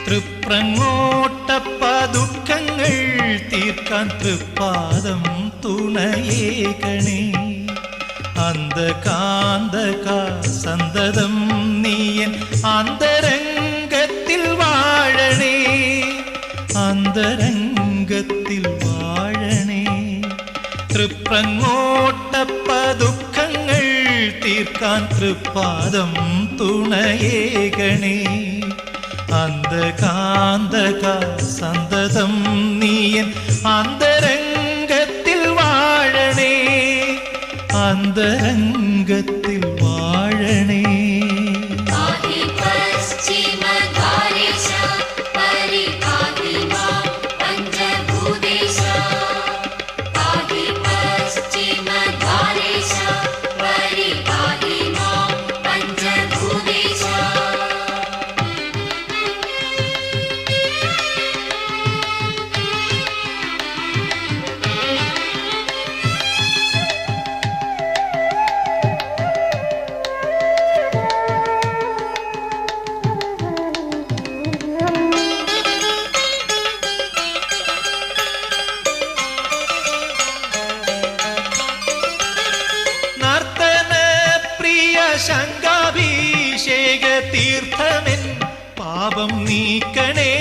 തൃപ്രങ്ങോട്ടപ്പ ദുഃഖങ്ങൾ തീർക്കാൻ തൃപ്പാദം തുണയേകണേ. അന്ധകാന്തക സന്തതം നീയൻ അന്തരംഗത്തിൽ വാഴണേ, അന്തരംഗത്തിൽ വാഴണേ. തൃപ്രങ്ങോട്ടപ്പ ദുഃഖങ്ങൾ തീർക്കാൻ തൃപ്പാദം തുണയേകണേ. അന്ധകാന്തക സന്തതം നീയൻ അന്തരംഗത്തിൽ വാഴണേ, അന്തരംഗത്തിൽ വാഴണേ. ശങ്കാഭിഷേക തീർത്ഥമെൻ പാപം നീക്കണേ.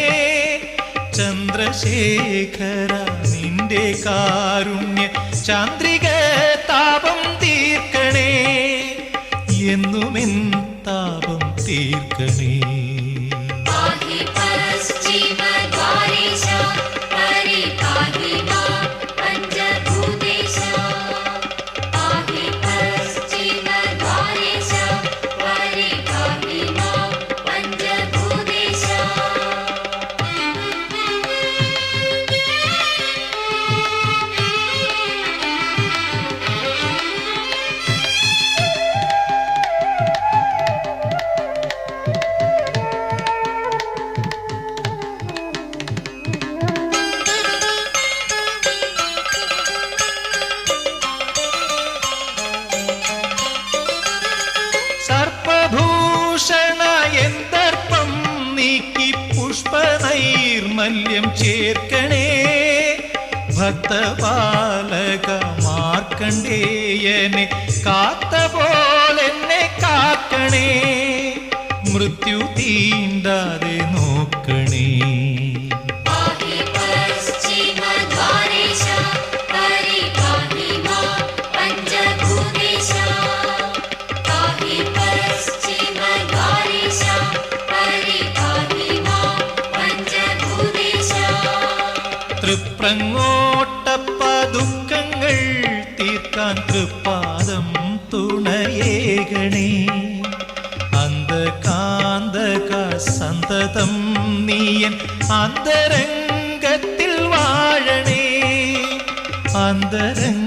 ചന്ദ്രശേഖര നിന്റെ കാരുണ്യ ചന്ദ്രിക താപം തീർക്കണേ, എന്നുമെൻ താപം തീർക്കണേ. സർപ്പഭൂഷണ എന്തർപ്പം നീക്കി പുഷ്പനൈർമല്യം ചേർക്കണേ. ഭക്തപാലക മാർക്കണ്ഡേയനെ കാത്ത പോലെന്നെ കാക്കണേ. മൃത്യു തീണ്ടാതെ നോക്കണേ. തൃപ്രങ്ങോട്ടപ്പ ദുഃഖങ്ങൾ തീർക്കാൻ തൃപ്പാദം തുണയേകണേ. അന്ധകാന്തക സന്തതം നീയൻ അന്തരംഗത്തിൽ വാഴണേ, അന്തരംഗ